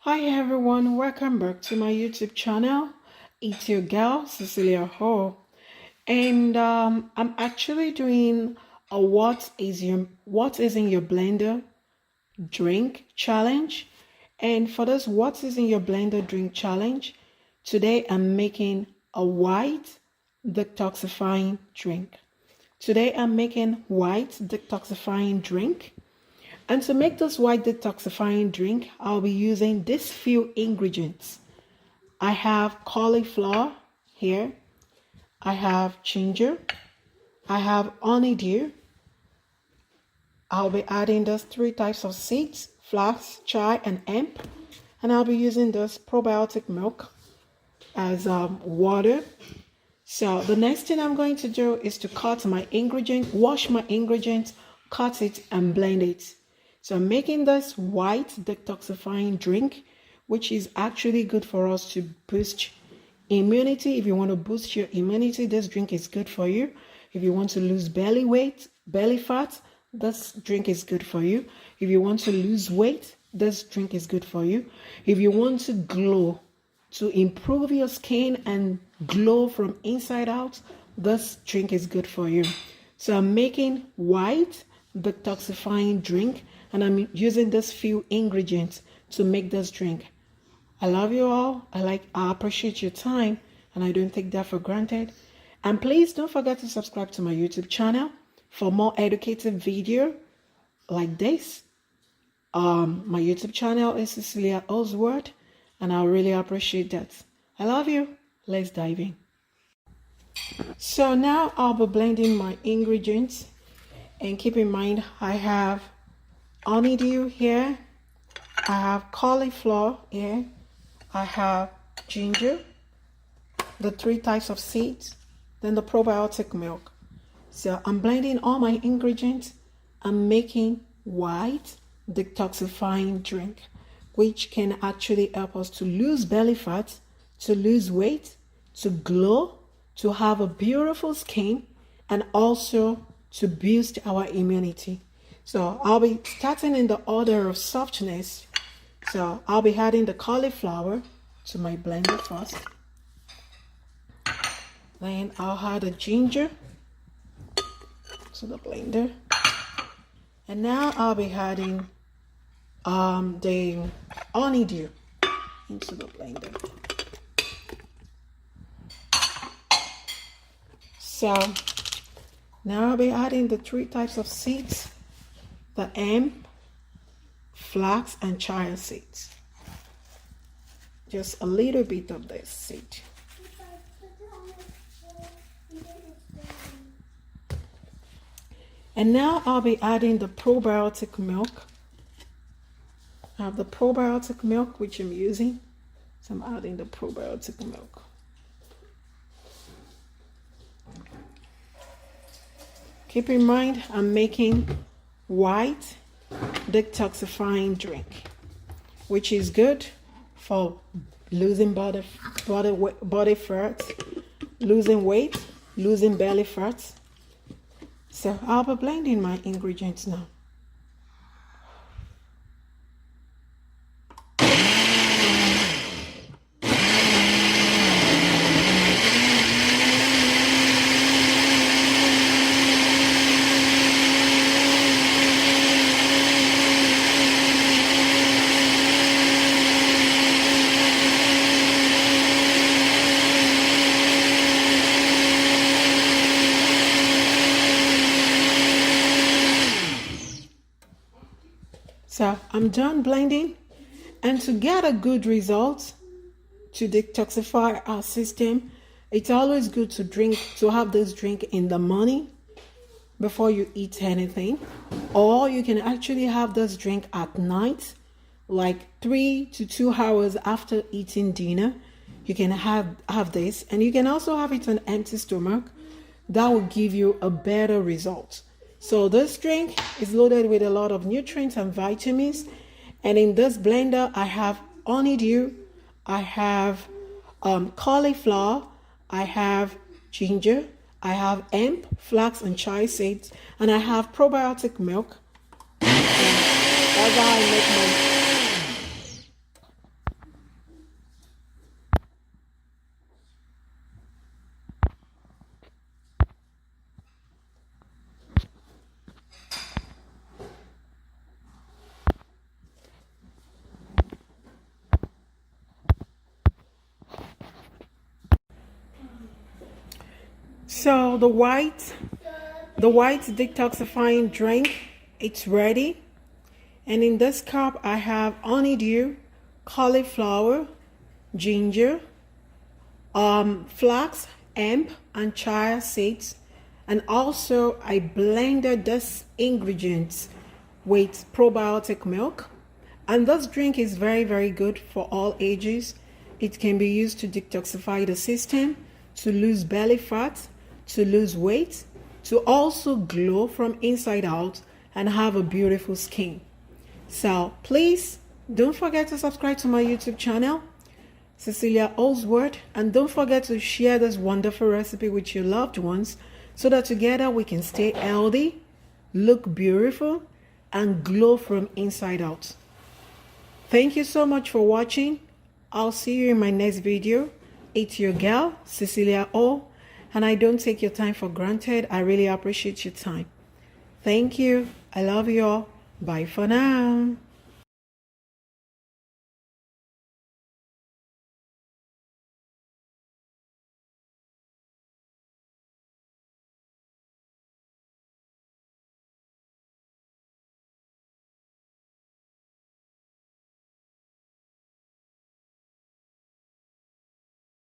Hi everyone, welcome back to my YouTube channel. It's your girl Cecelia O World, and I'm actually doing a what is in your blender drink challenge. And for this what is in your blender drink challenge, today I'm making a white detoxifying drink. Today I'm making white detoxifying drink. And to make this white detoxifying drink, I'll be using these few ingredients. I have cauliflower here. I have ginger. I have honeydew. I'll be adding those 3 types of seeds: flax, chai, and hemp. And I'll be using this probiotic milk as water. So the next thing I'm going to do is to cut my ingredient, wash my ingredients, cut it, and blend it. So I'm making this white detoxifying drink, which is actually good for us to boost immunity. If you want to boost your immunity, this drink is good for you. If you want to lose belly weight, belly fat, this drink is good for you. If you want to lose weight, this drink is good for you. If you want to glow, to improve your skin and glow from inside out, this drink is good for you. So I'm making white detoxifying drink, and I'm using these few ingredients to make this drink. I love you all. I appreciate your time, and I don't take that for granted. And please don't forget to subscribe to my YouTube channel for more educative video like this. My YouTube channel is Cecelia O World, and I really appreciate that. I love you. Let's dive in. So now I'll be blending my ingredients, and keep in mind I have honeydew here, I have cauliflower here, I have ginger, the 3 types of seeds, then the probiotic milk. So I'm blending all my ingredients. I'm making white detoxifying drink, which can actually help us to lose belly fat, to lose weight, to glow, to have a beautiful skin, and also to boost our immunity. So I'll be starting in the order of softness. So I'll be adding the cauliflower to my blender first. Then I'll add the ginger to the blender. And now I'll be adding the honeydew into the blender. So now I'll be adding the 3 types of seeds: the hemp, flax, and chia seeds. Just a little bit of this seed. And now I'll be adding the probiotic milk. I have the probiotic milk which I'm using. So I'm adding the probiotic milk. Keep in mind I'm making white detoxifying drink, which is good for losing body fat, losing weight, losing belly fat. So I'll be blending my ingredients now. So I'm done blending, and to get a good result, to detoxify our system, it's always good to have this drink in the morning before you eat anything, or you can actually have this drink at night, like 3 to 2 hours after eating dinner. You can have this, and you can also have it on empty stomach. That will give you a better result. So this drink is loaded with a lot of nutrients and vitamins. And in this blender, I have honeydew, I have cauliflower, I have ginger, I have hemp, flax, and chia seeds, and I have probiotic milk. And that's how I make my So the white detoxifying drink, it's ready. And in this cup I have honeydew, cauliflower, ginger, flax, hemp, and chia seeds. And also I blended this ingredients with probiotic milk. And this drink is very, very good for all ages. It can be used to detoxify the system, to lose belly fat, to lose weight, to also glow from inside out and have a beautiful skin. So please don't forget to subscribe to my YouTube channel, Cecelia O World, and don't forget to share this wonderful recipe with your loved ones so that together we can stay healthy, look beautiful, and glow from inside out. Thank you so much for watching. I'll see you in my next video. It's your girl, Cecelia O, and I don't take your time for granted. I really appreciate your time. Thank you. I love you all. Bye for now.